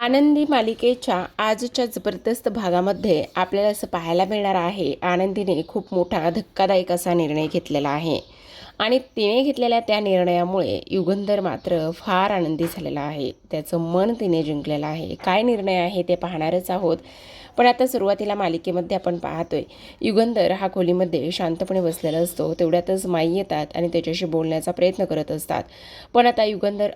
आनंदी मालिकेच्या आजच्या जबरदस्त भागामध्ये आपल्याला असं पाहायला मिळणार आहे, आनंदीने खूप मोठा धक्कादायक असा निर्णय घेतलेला आहे आणि तिने घेतलेल्या त्या निर्णयामुळे युगंधर मात्र फार आनंदी झालेला आहे. त्याचं मन तिने जिंकलेलं आहे. काय निर्णय आहे ते पाहणारच आहोत. पण आता सुरुवातीला मालिकेमध्ये आपण पाहतोय, युगंधर हा खोलीमध्ये शांतपणे बसलेला असतो. तेवढ्यातच माई येतात आणि त्याच्याशी बोलण्याचा प्रयत्न करत असतात. पण आता युगंधर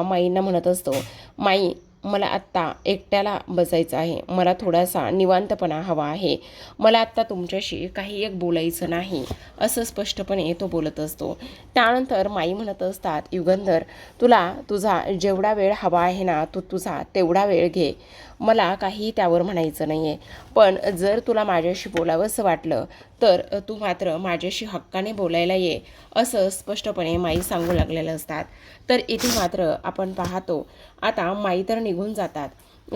माईंना म्हणत असतो, माई, मला आत्ता एकट्याला बसायचं आहे. मला थोडासा निवांतपणा हवा आहे. मला आत्ता तुमच्याशी काही एक बोलायचं नाही, असं स्पष्टपणे तो बोलत असतो. त्यानंतर माई म्हणत असतात, युगंधर, तुला तुझा जेवढा वेळ हवा आहे ना, तू तुझा तेवढा वेळ घे. मला काही त्यावर म्हणायचं नाही आहे. पण जर तुला माझ्याशी बोलावंसं वाटलं तर तू मात्र माझ्याशी हक्काने बोलायला ये, असं स्पष्टपणे माई सांगू लागलेलं असतात. तर इथे मात्र आपण पाहतो, आता माई तर निघून जातात.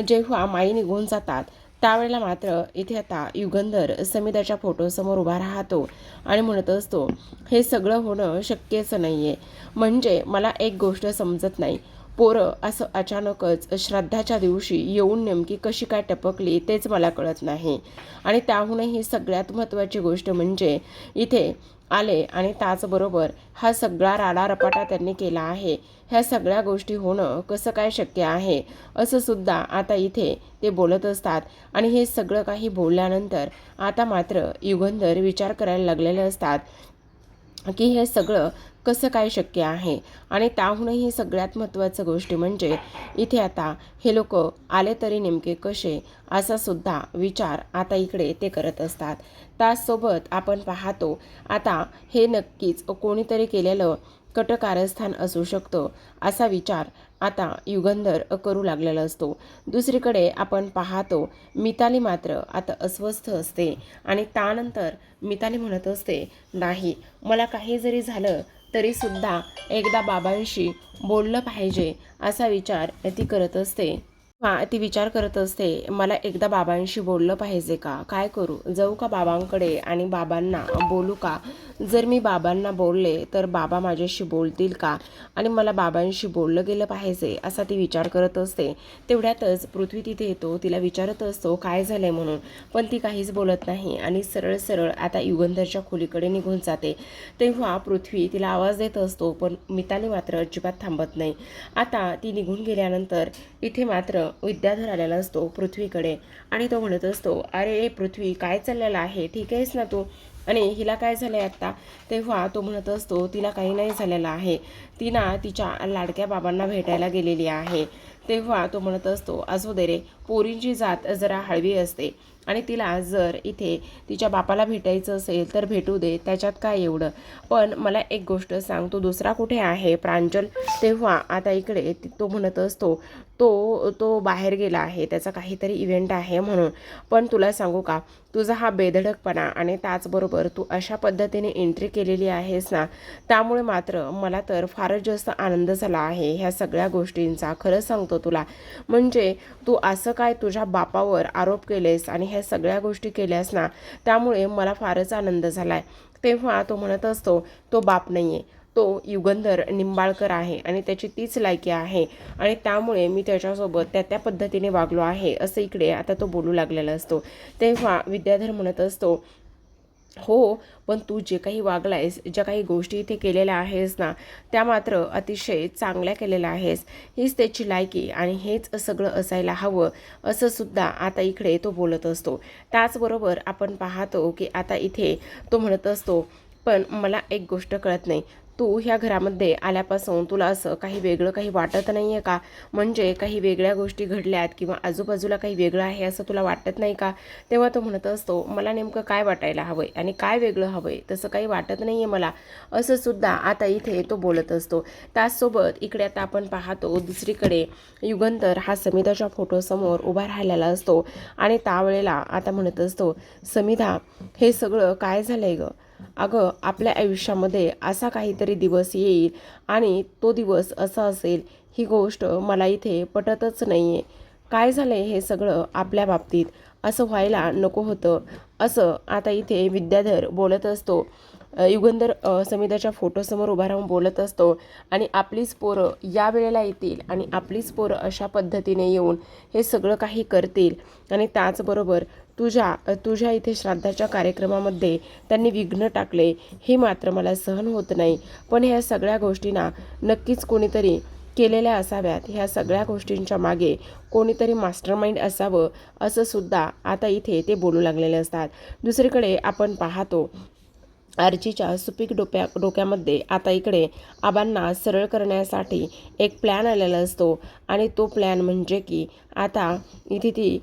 जेव्हा माई निघून जातात त्यावेळेला मात्र इथे आता युगंधर समिधाच्या फोटोसमोर उभा राहतो आणि म्हणत असतो, हे सगळं होणं शक्यच नाही आहे. म्हणजे मला एक गोष्ट समजत नाही, पोरं असं अचानकच श्राद्धाच्या दिवशी येऊन नेमकी कशी काय टपकली तेच मला कळत नाही. आणि त्याहूनही सगळ्यात महत्त्वाची गोष्ट म्हणजे इथे आले आणि त्याचबरोबर हा सगळा राडारपाटा त्यांनी केला आहे. ह्या सगळ्या गोष्टी होणं कसं काय शक्य आहे, असं सुद्धा आता इथे ते बोलत असतात. आणि हे सगळं काही बोलल्यानंतर आता मात्र युगंधर विचार करायला लागलेले असतात की हे सगळं कसं काय शक्य आहे. आणि त्याहूनही सगळ्यात महत्त्वाचं गोष्टी म्हणजे इथे आता हे लोक आले तरी नेमके कसे, असा सुद्धा विचार आता इकडे ते करत असतात. त्याचसोबत आपण पाहतो, आता हे नक्कीच कोणीतरी केलेलं कटकारस्थान असू शकतं, असा विचार आता युगंधर करू लागलेला असतो. दुसरीकडे आपण पाहतो, मिताली मात्र आता अस्वस्थ असते आणि त्यानंतर मिताली म्हणत असते, नाही, मला काही जरी झालं तरीसुद्धा एकदा बाबांशी बोललं पाहिजे, असा विचार ती करत असते. ती विचार करत असते, मला एकदा बाबांशी बोललं पाहिजे का, काय करू, जाऊ का बाबांकडे आणि बाबांना बोलू का? जर मी बाबांना बोलले तर बाबा माझ्याशी बोलतील का, आणि मला बाबांशी बोललं गेलं पाहिजे, असा ती विचार करत असते. तेवढ्यातच पृथ्वी तिथे येतो, तिला विचारत असतो काय झालंय म्हणून. पण ती काहीच बोलत नाही आणि सरळ सरळ आता युगंधरच्या खोलीकडे निघून जाते. तेव्हा पृथ्वी तिला आवाज देत असतो, पण मिताली मात्र अजिबात थांबत नाही. आता ती निघून गेल्यानंतर इथे मात्र विद्याधर आलेला असतो पृथ्वीकडे आणि तो म्हणत असतो, अरे पृथ्वी, काय चाललेलं आहे, ठीक आहेस ना तू, आणि हिला काय झालं आहे आत्ता? तेव्हा तो म्हणत असतो, तिला काही नाही झालेलं आहे, ती ना तिच्या लाडक्या बाबांना भेटायला गेलेली आहे. तेव्हा तो म्हणत असतो, असू दे रे, पोरींची जात जरा हळवी असते आणि तिला जर इथे तिच्या बापाला भेटायचं असेल तर भेटू दे, त्याच्यात काय एवढं. पण मला एक गोष्ट सांग, तो दुसरा कुठे आहे, प्रांजल? तेव्हा आता इकडे तो म्हणत असतो, तो तो बाहेर गेला आहे, त्याचा काहीतरी इव्हेंट आहे म्हणून. पण तुला सांगू का, तुझा हा बेधडकपणा आणि त्याचबरोबर तू अशा पद्धतीने एंट्री केलेली आहेस ना, त्यामुळे मात्र मला तर फारच जास्त आनंद झाला आहे ह्या सगळ्या गोष्टींचा. खरं सांगतो तुला, म्हणजे तू असं काय तुझ्या बापावर आरोप केलेस आणि ह्या सगळ्या गोष्टी केल्यास ना, त्यामुळे मला फारच आनंद झाला आहे. तेव्हा तो म्हणत असतो, तो बाप नाही आहे, तो युगंधर निंबाळकर आहे आणि त्याची तीच लायकी आहे आणि त्यामुळे मी त्याच्यासोबत त्या पद्धतीने वागलो आहे, असं इकडे आता तो बोलू लागलेला असतो. तेव्हा विद्याधर म्हणत असतो, हो, पण तू जे काही वागलायस, ज्या काही गोष्टी इथे केलेल्या आहेस ना, त्या मात्र अतिशय चांगल्या केलेल्या आहेस. हीच त्याची लायकी आणि हेच सगळं असायला हवं, असं सुद्धा आता इकडे तो बोलत असतो. त्याचबरोबर आपण पाहतो की आता इथे तो म्हणत असतो, पण मला एक गोष्ट कळत नाही, तू ह्या घरामध्ये आल्यापासून तुला असं काही वेगळं काही वाटत नाही आहे का? म्हणजे काही वेगळ्या गोष्टी घडल्यात किंवा आजूबाजूला काही वेगळं आहे असं तुला वाटत नाही का? तेव्हा तो म्हणत असतो, मला नेमकं काय वाटायला हवंय आणि काय वेगळं हवंय, तसं काही वाटत नाही आहे मला, असं सुद्धा आता इथे तो बोलत असतो. त्याचसोबत इकडे आता आपण पाहतो, दुसरीकडे युगंधर हा समिधाच्या फोटोसमोर उभा राहिलेला असतो आणि त्यावेळेला आता म्हणत असतो, समिधा, हे सगळं काय झालंय गं? अगं, आपल्या आयुष्यामध्ये असा काहीतरी दिवस येईल आणि तो दिवस असा असेल, ही गोष्ट मला इथे पटतच नाही आहे. काय झालं हे सगळं आपल्या बाबतीत, असं व्हायला नको होतं, असं आता इथे विद्याधर बोलत असतो. युगंधर समिधाच्या फोटोसमोर उभा राहून बोलत असतो आणि आपलीच पोरं या वेळेला येतील आणि आपलीच पोरं अशा पद्धतीने येऊन हे सगळं काही करतील आणि त्याचबरोबर तुझ्या इथे श्राद्धाच्या कार्यक्रमामध्ये त्यांनी विघ्न टाकले, हे मात्र मला सहन होत नाही. पण ह्या सगळ्या गोष्टींना नक्कीच कोणीतरी केलेल्या असाव्यात. ह्या सगळ्या गोष्टींच्या मागे कोणीतरी मास्टरमाइंड असावं, असं सुद्धा आता इथे ते बोलू लागलेले असतात. दुसरीकडे आपण पाहतो आर्चीच्या सुपीक डोक्यामध्ये आता इकडे आबांना सरळ करण्यासाठी एक प्लॅन आलेला असतो आणि तो प्लॅन म्हणजे की आता इथे ती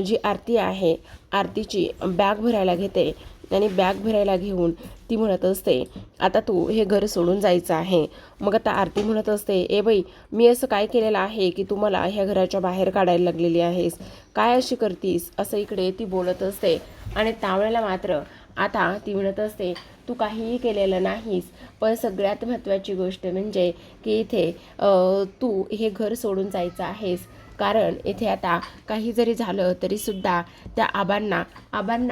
जी आरती आहे, आरतीची बॅग भरायला घेते आणि बॅग भरायला घेऊन ती म्हणत असते, आता तू हे घर सोडून जायचं आहे. मग आता आरती म्हणत असते, ए बाई, मी असं काय केलेलं आहे की तू मला ह्या घराच्या बाहेर काढायला लागलेली आहेस, काय अशी करतीस, असं इकडे ती बोलत असते. आणि त्यावेळेला मात्र आता ती म्हणत असते, तू काहीही केलेलं नाहीस, पण सगळ्यात महत्त्वाची गोष्ट म्हणजे की इथे तू हे घर सोडून जायचं आहेस. कारण इथे आता काही जरी झालं तरीसुद्धा त्या आबांना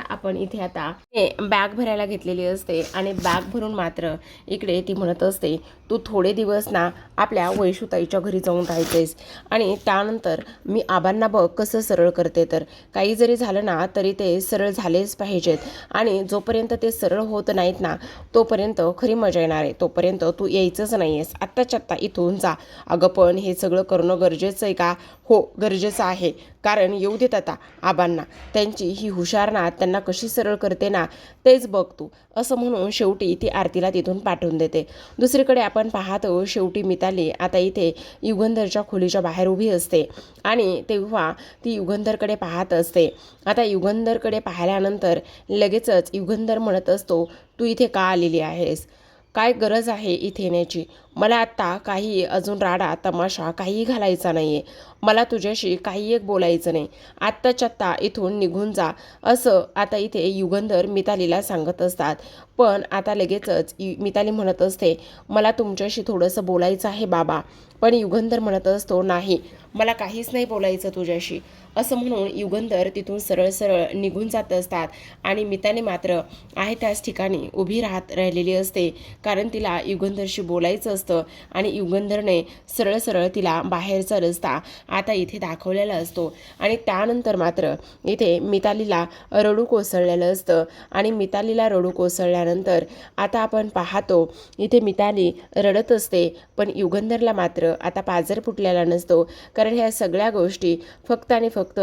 आपण इथे आता हे बॅग भरायला घेतलेली असते आणि बॅग भरून मात्र इकडे ती म्हणत असते, तू थोडे दिवस ना आपल्या वैशुताईच्या घरी जाऊन राहायचेस आणि त्यानंतर मी आबांना बघ कसं सरळ करते. तर काही जरी झालं ना तरी ते सरळ झालेच पाहिजेत आणि जोपर्यंत ते सरळ होत नाहीत ना तोपर्यंत खरी मजा येणार आहे. तोपर्यंत तू यायचंच नाही आहेस, आत्ताच्या आत्ता इथून जा. अगं पण हे सगळं करणं गरजेचं आहे का? हो, गरजेचं आहे. कारण येऊ देत आता आबांना, त्यांची ही हुशारनात त्यांना कशी सरळ करते ना तेच बघ तू, असं म्हणून शेवटी ती आरतीला तिथून पाठवून देते. दुसरीकडे आपण पाहतो शेवटी मिताली आता इथे युगंधरच्या खोलीच्या बाहेर उभी असते आणि तेव्हा ती युगंधरकडे पाहत असते. आता युगंधरकडे पाहिल्यानंतर लगेचच युगंधर म्हणत असतो, तू इथे का आलेली आहेस? काय गरज आहे इथे येण्याची? मला आत्ता काही अजून राडा तमाशा काहीही घालायचा नाही आहे. मला तुझ्याशी काही एक बोलायचं नाही. आत्ताच्या आत्ता इथून निघून जा, असं आता इथे युगंधर मितालीला सांगत असतात. पण आता लगेचच मिताली म्हणत असते, मला तुमच्याशी थोडंसं बोलायचं आहे बाबा. पण युगंधर म्हणत असतो, नाही, मला काहीच नाही बोलायचं तुझ्याशी, असं म्हणून युगंधर तिथून सरळ सरळ निघून जात असतात आणि मिताली मात्र आहे त्याच ठिकाणी उभी राहिलेली असते. कारण तिला युगंधरशी बोलायचं असतं आणि युगंधरने सरळ सरळ तिला बाहेरचा रस्ता आता इथे दाखवलेला असतो. आणि त्यानंतर मात्र इथे मितालीला रडू कोसळलेलं असतं आणि मितालीला रडू कोसळल्यानंतर आता आपण पाहतो इथे मिताली रडत असते. पण युगंधरला मात्र आता पाजर फुटलेला नसतो. कारण ह्या सगळ्या गोष्टी फक्त आणि फक्त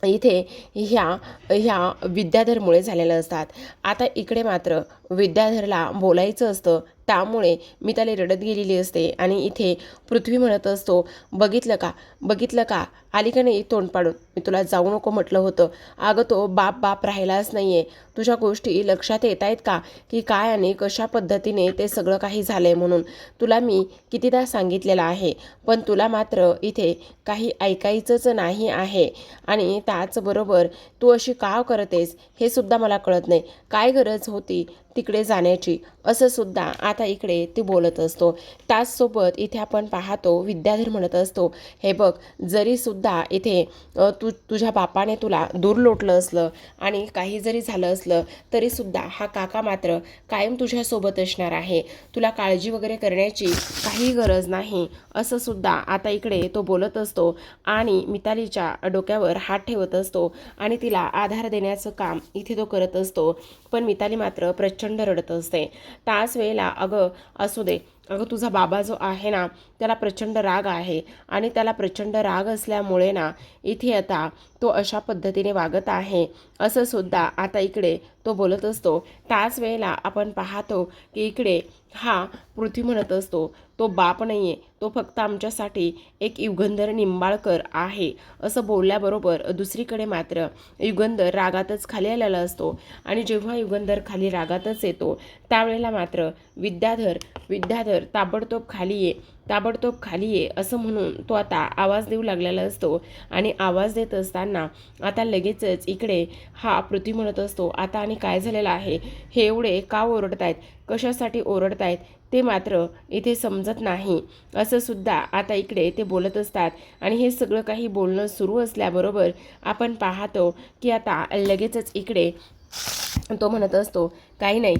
इथे ह्या विद्याधरमुळे झालेलं असतात. आता इकडे मात्र विद्याधरला बोलायचं असतं, त्यामुळे मिताली रडत गेलेली असते आणि इथे पृथ्वी म्हणत असतो, बघितलं का आली का नाही तोंड पाडून? मी तुला जाऊ नको म्हटलं होतं. अगं तो बाप राहिलाच नाही आहे. तुझ्या गोष्टी लक्षात येत आहेत का की काय आणि कशा पद्धतीने ते सगळं काही झालं आहे म्हणून? तुला मी कितीदा सांगितलेलं आहे, पण तुला मात्र इथे काही ऐकायचंच नाही आहे. आणि त्याचबरोबर तू अशी का करतेस हे सुद्धा मला कळत नाही. काय गरज होती तिकडे जाण्याची, असं सुद्धा आता इकडे ती बोलत असतो. त्याचसोबत इथे आपण पाहतो विद्याधर म्हणत असतो, हे बघ, जरी सुद्धा इथे तुझ्या बापाने तुला दूर लोटलं असलं आणि काही जरी झालं असलं तरीसुद्धा हा काका मात्र कायम तुझ्यासोबत असणार आहे. तुला काळजी वगैरे करण्याची काही गरज नाही, असं सुद्धा आता इकडे तो बोलत असतो आणि मितालीच्या डोक्यावर हात ठेवत असतो आणि तिला आधार देण्याचं काम इथे तो करत असतो. पण मिताली मात्र प्रचंड रडत असते. त्याच वेळेला अगं असू दे, अगं तुझा बाबा जो आहे ना त्याला प्रचंड राग आहे आणि त्याला प्रचंड राग असल्यामुळे ना इथे आता तो अशा पद्धतीने वागत आहे, असं सुद्धा आता इकडे तो बोलत असतो. त्याच वेळेला आपण पाहतो की इकडे हा पृथ्वी म्हणत असतो, तो बाप नाही आहे, तो फक्त आमच्यासाठी एक युगंधर निंबाळकर आहे, असं बोलल्याबरोबर दुसरीकडे मात्र युगंधर रागातच खाली आलेला असतो. आणि जेव्हा युगंधर खाली रागातच येतो त्यावेळेला मात्र विद्याधर ताबडतोब खाली ये, ताबडतोब खाली ये असं म्हणून तो आता आवाज देऊ लागलेला असतो. आणि आवाज देत असताना आता लगेचच इकडे हा पृथ्वी म्हणत असतो, आता आणि काय झालेलं आहे, हे एवढे का ओरडतायत, कशासाठी ओरडतायत ते मात्र इथे समजत नाही असं सुद्धा आता इकडे ते बोलत असतात. आणि हे सगळं काही बोलणं सुरू असल्याबरोबर आपण पाहतो की आता लगेचच इकडे तो म्हणत असतो, काही नाही,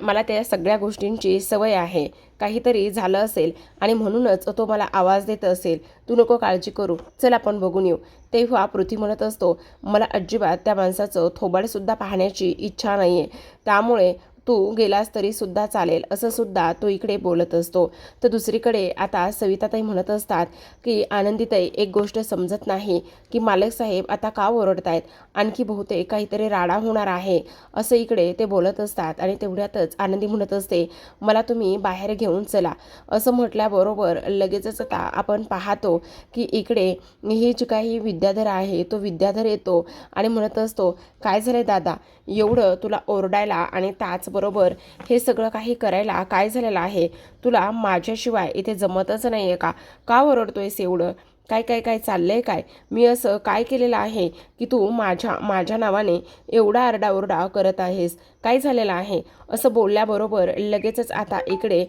मला त्या सगळ्या गोष्टींची सवय आहे, काहीतरी झालं असेल आणि म्हणूनच तो मला आवाज देत असेल, तू नको काळजी करू, चल आपण बघून येऊ. तेव्हा पृथ्वी म्हणत असतो, मला अजिबात त्या माणसाचं थोबाडसुद्धा पाहण्याची इच्छा नाही आहे, त्यामुळे तू गेलास तरी सुद्धा चालेल असं सुद्धा तो इकडे बोलत असतो. तर दुसरीकडे आता सविताताई म्हणत असतात की आनंदीताई, एक गोष्ट समजत नाही की मालक साहेब आता का ओरडतायत, आणखी बहुतेक काहीतरी राडा होणार आहे असं इकडे ते बोलत असतात. आणि तेवढ्यातच आनंदी म्हणत असते, मला तुम्ही बाहेर घेऊन चला असं म्हटल्याबरोबर लगेचच आता आपण पाहतो की इकडे ही जी काही विद्याधर आहे तो विद्याधर येतो आणि म्हणत असतो, काय झालं दादा, एवढं तुला ओरडायला आणि त्याचबरोबर हे सगळं काही करायला काय झालेलं आहे, तुला माझ्याशिवाय इथे जमतच नाही आहे का ओरडतोयस एवढं, काय काय काय चाललंय काय, मी असं काय केलेलं आहे की तू माझ्या नावाने एवढा आरडाओरडा करत आहेस, काय झालेलं आहे असं बोलल्याबरोबर लगेचच आता इकडे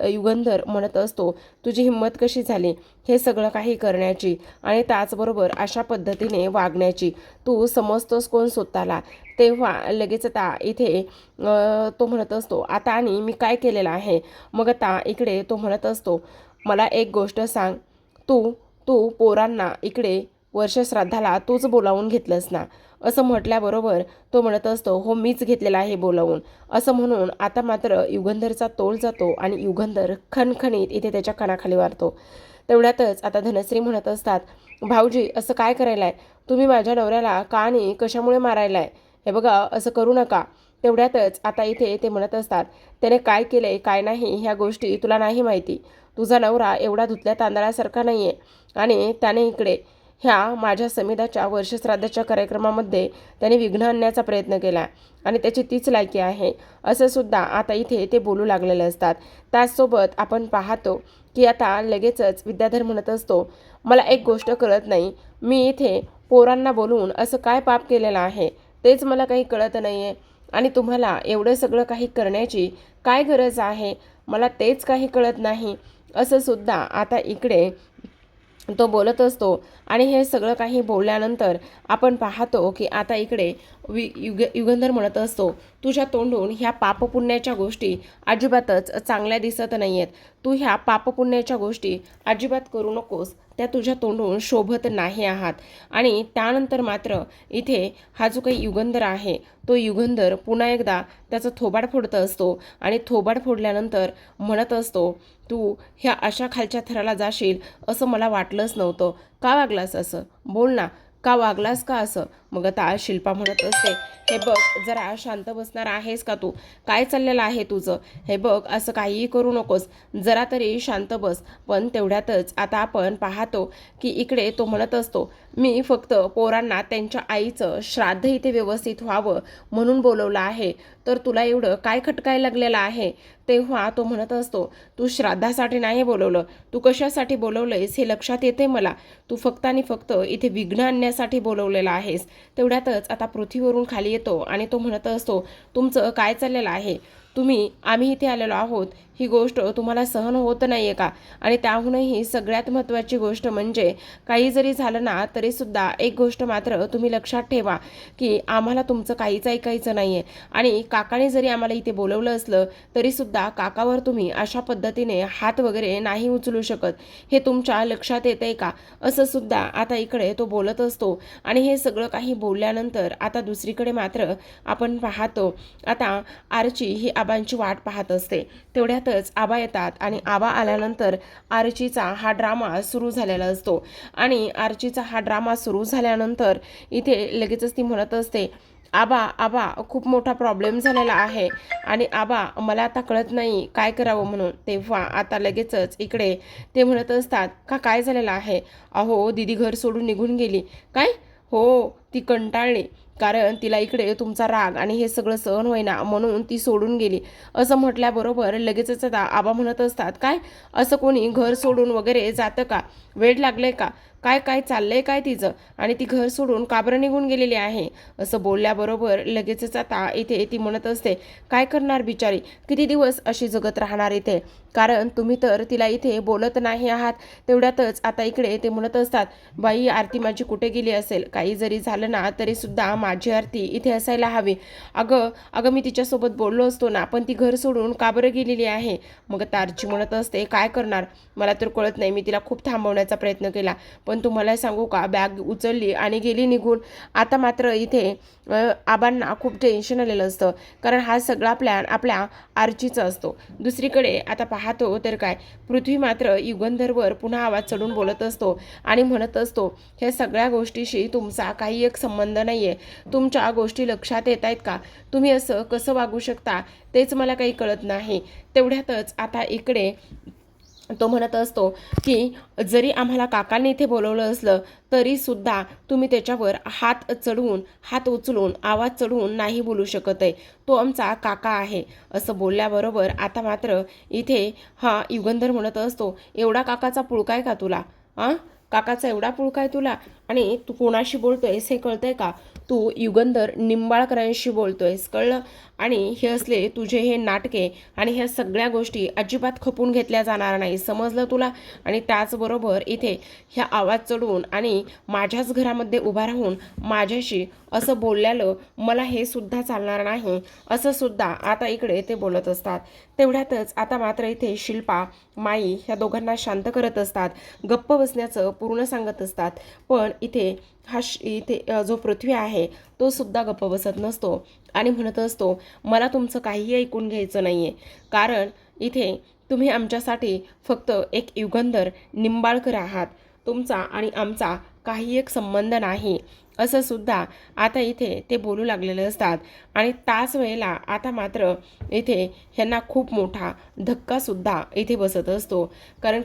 युगंधर म्हणत असतो, तुझी हिंमत कशी झाली हे सगळं काही करण्याची आणि त्याचबरोबर अशा पद्धतीने वागण्याची, तू समजतोस कोण स्वतःला. तेव्हा लगेच आता इथे तो म्हणत असतो, आता आणि मी काय केलेलं आहे. मग आता इकडे तो म्हणत असतो, मला एक गोष्ट सांग, तू तू पोरांना इकडे वर्षश्राद्धाला तूच बोलावून घेतलंस ना असं म्हटल्याबरोबर तो म्हणत असतो, हो मीच घेतलेला आहे बोलावून असं म्हणून आता मात्र युगंधरचा तोल जातो आणि युगंधर खणखणीत इथे त्याच्या कानाखाली वारतो. तेवढ्यातच आता धनश्री म्हणत असतात, भाऊजी असं काय करायलाय तुम्ही, माझ्या नवऱ्याला का आणि कशामुळे मारायलाय, हे बघा असं करू नका. तेवढ्यातच आता इथे ते म्हणत असतात, त्याने काय केलंय काय नाही ह्या गोष्टी तुला नाही माहिती, तुझा नवरा एवढा धुतल्या तांदळासारखा नाही आहे आणि त्याने इकडे ह्या माझ्या समिधाच्या वर्षश्राद्धाच्या कार्यक्रमामध्ये त्याने विघ्न आणण्याचा प्रयत्न केला आणि त्याची तीच लायकी आहे असं सुद्धा आता इथे ते बोलू लागलेले असतात. त्याचसोबत आपण पाहतो की आता लगेचच विद्याधर म्हणत असतो, मला एक गोष्ट कळत नाही, मी इथे पोरांना बोलून असं काय पाप केलेलं आहे तेच मला काही कळत नाही आहे आणि तुम्हाला एवढं सगळं काही करण्याची काय गरज आहे, मला तेच काही कळत नाही असं सुद्धा आता इकडे तो बोलत असतो. आणि हे सगळं काही बोलल्यानंतर आपण पाहतो की आता इकडे युगंधर म्हणत असतो, तुझ्या तोंडून ह्या पापपुण्याच्या गोष्टी अजिबातच चांगल्या दिसत नाही आहेत, तू ह्या पापपुण्याच्या गोष्टी अजिबात करू नकोस, त्या तुझ्या तोंडून शोभत नाही आहात. आणि त्यानंतर मात्र इथे हा जो काही युगंधर आहे तो युगंधर पुन्हा एकदा त्याचं थोबाड फोडत असतो आणि थोबाड फोडल्यानंतर म्हणत असतो, तू ह्या अशा खालच्या थराला जाशील असं मला वाटलंच नव्हतं, का वागलास असं, बोल ना, का वागलास का असं. मग आता शिल्पा म्हणत असते, हे बघ जरा शांत बसणार आहेस का तू, काय चाललेलं आहे तुझं, हे बघ असं काहीही करू नकोस, जरा तरी शांत बस. पण तेवढ्यातच आता आपण पाहतो की इकडे तो म्हणत असतो, मी फक्त पोरांना त्यांच्या आईचं श्राद्ध इथे व्यवस्थित व्हावं म्हणून बोलवलं आहे, तर तुला एवढं काय खटकायला लागलेलं आहे. तेव्हा तो म्हणत असतो, तू श्राद्धासाठी नाही बोलवलं, तू कशासाठी बोलवलंयस हे लक्षात येते मला, तू फक्त आणि फक्त इथे विघ्न आणण्यासाठी बोलवलेलं आहेस. तेवढ्यातच आता पृथ्वीवरून खाली येतो आणि तो म्हणत असतो, तुमचं काय चाललेलं आहे, आम्ही इथे आलेलो आहोत, ही गोष्ट तुम्हाला सहन होत नाही आहे का. आणि त्याहूनही सगळ्यात महत्त्वाची गोष्ट म्हणजे काही जरी झालं ना तरीसुद्धा एक गोष्ट मात्र तुम्ही लक्षात ठेवा की आम्हाला तुमचं काहीच ऐकायचं नाही आहे. आणि काकाने जरी आम्हाला इथे बोलवलं असलं तरीसुद्धा काकावर तुम्ही अशा पद्धतीने हात वगैरे नाही उचलू शकत, हे तुमच्या लक्षात येतं आहे का असं सुद्धा आता इकडे तो बोलत असतो. आणि हे सगळं काही बोलल्यानंतर आता दुसरीकडे मात्र आपण पाहतो आता आरची ही आबांची वाट पाहत असते. तेवढ्यातच आबा येतात आणि आबा आल्यानंतर आरचीचा हा ड्रामा सुरू झालेला असतो. आणि आरचीचा हा ड्रामा सुरू झाल्यानंतर इथे लगेचच ती म्हणत असते, आबा खूप मोठा प्रॉब्लेम झालेला आहे आणि आबा मला आता कळत नाही काय करावं म्हणून. तेव्हा आता लगेचच इकडे ते म्हणत असतात, का काय झालेलं आहे, अहो दीदी घर सोडून निघून गेली काय, हो, ती कंटाळली. कारण तिला इकडे तुमचा राग आणि हे सगळं सहन होईना म्हणून ती सोडून गेली. असं म्हटल्याबरोबर लगेचच आता आबा म्हणत असतात, काय असं कोणी घर सोडून वगैरे जातं का? वेड लागलंय का? काय काय चाललंय काय तिचं? आणि ती घर सोडून का बरं निघून गेलेली आहे? असं बोलल्याबरोबर लगेचच आता इथे ती म्हणत असते, काय करणार बिचारी? किती दिवस अशी जगत राहणार इथे? कारण तुम्ही तर तिला इथे बोलत नाही आहात. तेवढ्यातच आता इकडे ते म्हणत असतात, बाई आरती माझी कुठे गेली असेल? काही जरी झालं ना तरी सुद्धा माझी आरती इथे असायला हवी. अगं अगं मी तिच्यासोबत बोललो असतो ना, पण ती घर सोडून का बरं गेलेली आहे? मग तारची म्हणत असते, काय करणार मला तर कळत नाही. मी तिला खूप थांबवण्याचा प्रयत्न केला, पण तुम्हाला सांगू का, बॅग उचलली आणि गेली निघून. आता मात्र इथे आबांना खूप टेन्शन आलेलं असतं, कारण हा सगळा प्लॅन आपल्या आर्चीचा असतो. दुसरीकडे आता पाहतो तर काय, पृथ्वी मात्र युगंधरवर पुन्हा आवाज चढून बोलत असतो आणि म्हणत असतो, ह्या सगळ्या गोष्टीशी तुमचा काही एक संबंध नाही आहे. तुमच्या गोष्टी लक्षात येत आहेत का? तुम्ही असं कसं वागू शकता तेच मला काही कळत नाही. तेवढ्यातच आता इकडे तो म्हणत असतो की जरी आम्हाला काकांनी इथे बोलवलं असलं तरी सुद्धा तुम्ही त्याच्यावर हात उचलून आवाज चढवून नाही बोलू शकत आहे. तो आमचा काका आहे. असं बोलल्याबरोबर आता मात्र इथे हा युगंधर म्हणत असतो, एवढा काकाचा पुळका आहे का तुला? काकाचा एवढा पुळका आहे तुला? आणि तू कोणाशी बोलतोयस हे कळतंय का? तू युगंधर निंबाळकरांशी बोलतोयस, कळलं? आणि हे असले तुझे हे नाटके आणि ह्या सगळ्या गोष्टी अजिबात खपून घेतल्या जाणार नाही, समजलं तुला? आणि त्याचबरोबर इथे ह्या आवाज चढवून आणि माझ्याच घरामध्ये उभा राहून माझ्याशी असं बोलल्यालं मला हे सुद्धा चालणार नाही, असं सुद्धा आता इकडे ते बोलत असतात. तेवढ्यातच आता मात्र इथे शिल्पा माई ह्या दोघांना शांत करत असतात, गप्प बसण्याचं पूर्ण सांगत असतात. पण इथे इथे जो पृथ्वी आहे तो सुद्धा गप्प बसत नसतो आणि म्हणत असतो, मला तुमचं काहीही ऐकून घ्यायचं नाही आहे. कारण इथे तुम्ही आमच्यासाठी फक्त एक युगंधर निंबाळकर आहात. तुमचा आणि आमचा काही एक संबंध नाही, असं सुद्धा आता इथे ते बोलू लागलेले असतात. आणि त्याच वेळेला आता मात्र इथे ह्यांना खूप मोठा धक्कासुद्धा इथे बसत असतो. कारण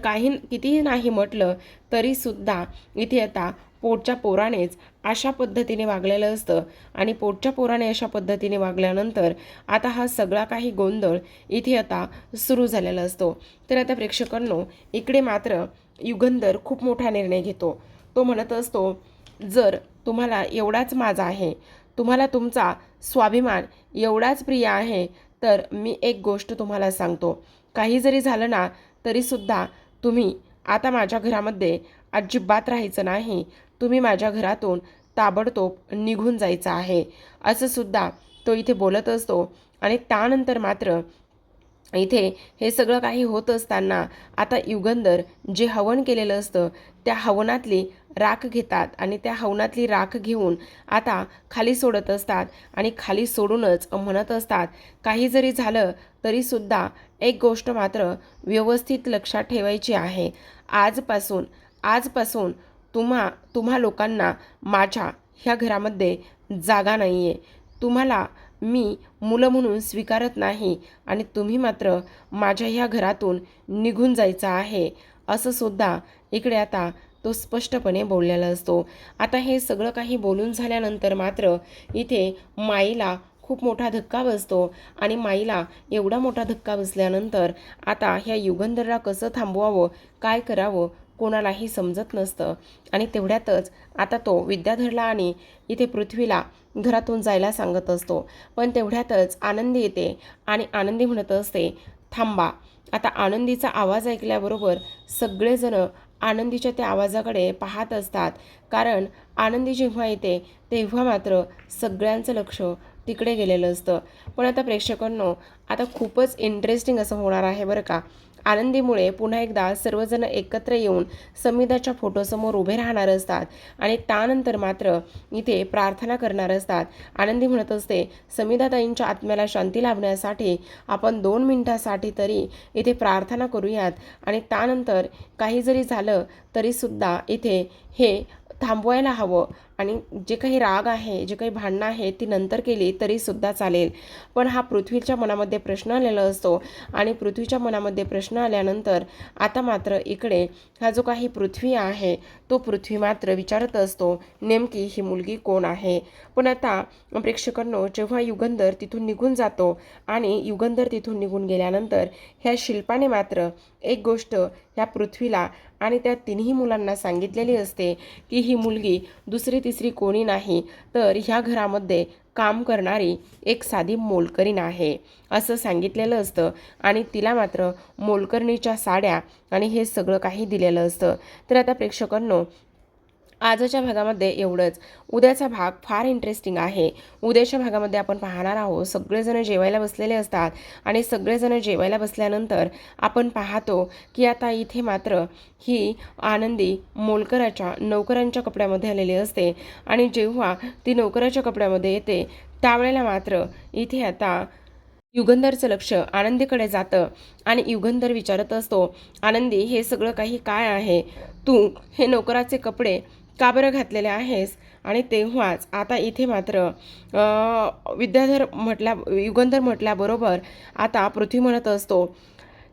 कितीही नाही म्हटलं तरीसुद्धा इथे आता पोटच्या पोरानेच अशा पद्धतीने वागलेलं असतं. आणि पोटच्या पोराने अशा पद्धतीने वागल्यानंतर आता हा सगळा काही गोंधळ इथे आता सुरू झालेला असतो. तर आता प्रेक्षकांनो, इकडे मात्र युगंधर खूप मोठा निर्णय घेतो. तो म्हणत असतो, जर तुम्हाला एवढाच माझा आहे, तुम्हाला तुमचा स्वाभिमान एवढाच प्रिय आहे, तर मी एक गोष्ट तुम्हाला सांगतो. काही जरी झालं ना तरीसुद्धा तुम्ही आता माझ्या घरामध्ये अजिबात राहायचं नाही. तुम्ही माझ्या घरातून ताबडतोब निघून जायचं आहे, असं सुद्धा तो इथे बोलत असतो. आणि त्यानंतर मात्र इथे हे सगळं काही होत असताना आता युगंधर जे हवन केलेलं असतं त्या हवनातली राख घेतात आणि त्या हवनातली राख घेऊन आता खाली सोडत असतात. आणि खाली सोडूनच म्हणत असतात, काही जरी झालं तरीसुद्धा एक गोष्ट मात्र व्यवस्थित लक्षात ठेवायची आहे. आजपासून तुम्हा लोकांना माझ्या ह्या घरामध्ये जागा नाही आहे. तुम्हाला मी मुलं म्हणून स्वीकारत नाही आणि तुम्ही मात्र माझ्या ह्या घरातून निघून जायचं आहे, असं सुद्धा इकडे आता तो स्पष्टपणे बोललेला असतो. आता हे सगळं काही बोलून झाल्यानंतर मात्र इथे माईला खूप मोठा धक्का बसतो. आणि माईला एवढा मोठा धक्का बसल्यानंतर आता ह्या युगंधरला कसं थांबवावं, काय करावं कोणालाही समजत नसतं. आणि तेवढ्यातच आता तो विद्याधरला आणि इथे पृथ्वीला घरातून जायला सांगत असतो. पण तेवढ्यातच आनंदी येते आणि आनंदी म्हणत असते, थांबा. आता आनंदीचा आवाज ऐकल्याबरोबर सगळेजण आनंदीच्या त्या आवाजाकडे पाहत असतात. कारण आनंदी जेव्हा येते तेव्हा मात्र सगळ्यांचं लक्ष तिकडे गेलेलं असतं. पण आता प्रेक्षकांनो, आता खूपच इंटरेस्टिंग असं होणार आहे बरं का. आनंदीमुळे पुन्हा एकदा सर्वजण एकत्र येऊन समिधाच्या फोटोसमोर उभे राहणार असतात आणि त्यानंतर मात्र इथे प्रार्थना करणार असतात. आनंदी म्हणत असते, समिधाताईंच्या आत्म्याला शांती लाभण्यासाठी आपण 2 मिनिटासाठी तरी इथे प्रार्थना करूयात. आणि त्यानंतर काही जरी झालं तरीसुद्धा इथे हे थांबवायला हवं आणि जे काही राग आहे, जे काही भांडणं आहे ती नंतर केली तरीसुद्धा चालेल. पण हा पृथ्वीच्या मनामध्ये प्रश्न आलेला असतो आणि पृथ्वीच्या मनामध्ये प्रश्न आल्यानंतर आता मात्र इकडे हा जो काही पृथ्वी आहे तो पृथ्वी मात्र विचारत असतो नेमकी ही मुलगी कोण आहे. पण आता प्रेक्षकांनो, जेव्हा युगंधर तिथून निघून जातो आणि युगंधर तिथून निघून गेल्यानंतर ह्या शिल्पाने मात्र एक गोष्ट ह्या पृथ्वीला आणि त्या तिन्ही मुलांना सांगितलेली असते की ही मुलगी दुसरी तिसरी कोणी नाही तर ह्या घरामध्ये काम करणारी एक साधी मोलकरीण आहे असं सांगितलेलं असतं. आणि तिला मात्र मोलकरणीच्या साड्या आणि हे सगळं काही दिलेलं असतं. तर आता प्रेक्षकांनो, आजच्या भागामध्ये एवढंच. उद्याचा भाग फार इंटरेस्टिंग आहे. उद्याच्या भागामध्ये आपण पाहणार आहोत सगळेजण जेवायला बसलेले असतात आणि सगळेजण जेवायला बसल्यानंतर आपण पाहतो की आता इथे मात्र ही आनंदी मोलकराच्या नोकरांच्या कपड्यामध्ये आलेली असते आणि जेव्हा ती नोकराच्या कपड्यामध्ये येते त्यावेळेला मात्र इथे आता युगंधरचं लक्ष आनंदीकडे जातं आणि युगंधर विचारत असतो, आनंदी हे सगळं काही काय आहे? तू हे नोकराचे कपडे का बरं घातलेले आहेस? आणि तेव्हाच आता इथे मात्र युगंधर म्हटल्याबरोबर आता पृथ्वी म्हणत असतो,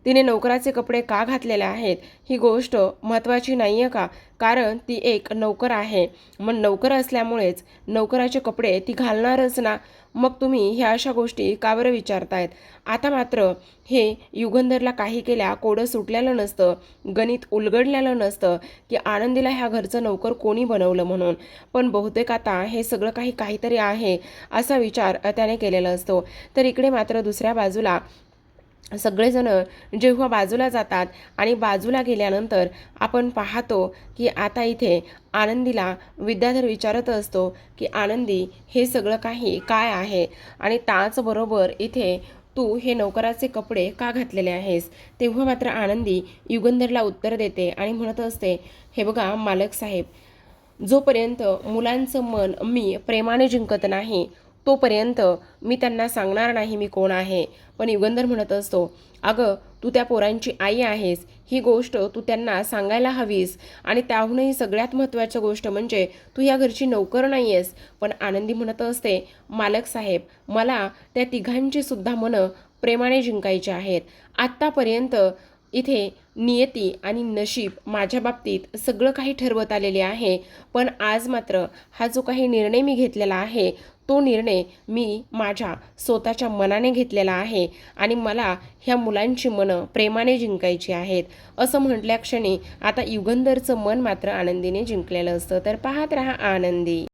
तिने नोकराचे कपडे का घातलेले आहेत ही गोष्ट महत्त्वाची नाही आहे का? कारण ती एक नोकर आहे, मग नोकर असल्यामुळेच नोकराचे कपडे ती घालणारच ना. मग तुम्ही ह्या अशा गोष्टी का बरं विचारतायत? आता मात्र हे युगंधरला काही केल्या कोडं सुटलेलं नसतं, गणित उलगडलेलं नसतं की आनंदीला ह्या घरचं नोकर कोणी बनवलं म्हणून. पण बहुतेक आता हे सगळं काहीतरी आहे असा विचार त्याने केलेला असतो. तर इकडे मात्र दुसऱ्या बाजूला सगळेजण जेव्हा बाजूला जातात आणि बाजूला गेल्यानंतर आपण पाहतो की आता इथे आनंदीला विद्याधर विचारत असतो की आनंदी हे सगळं काही काय आहे? आणि त्याचबरोबर इथे तू हे नोकराचे कपडे का घातलेले आहेस? तेव्हा मात्र आनंदी युगंधरला उत्तर देते आणि म्हणत असते, हे बघा मालक साहेब, जोपर्यंत मुलांचं मन मी प्रेमाने जिंकत नाही तोपर्यंत मी त्यांना सांगणार नाही मी कोण आहे. पण युगंधर म्हणत असतो, अगं तू त्या पोरांची आई आहेस, ही गोष्ट तू त्यांना सांगायला हवीस. आणि त्याहूनही सगळ्यात महत्त्वाची गोष्ट म्हणजे तू या घरची नोकर नाही आहेस. पण आनंदी म्हणत असते, मालक साहेब, मला त्या तिघांची सुद्धा मनं प्रेमाने जिंकायची आहेत. आत्तापर्यंत इथे नियती आणि नशीब माझ्या बाबतीत सगळं काही ठरवत आलेले आहे. पण आज मात्र हा जो काही निर्णय मी घेतलेला आहे तो निर्णय मी माझ्या स्वतःच्या मनाने घेतलेला आहे आणि मला ह्या मुलांची मनं प्रेमाने जिंकायची आहेत असं म्हटल्या क्षणी आता युगंधरचं मन मात्र आनंदीने जिंकलेलं असतं. तर पाहत रहा आनंदी.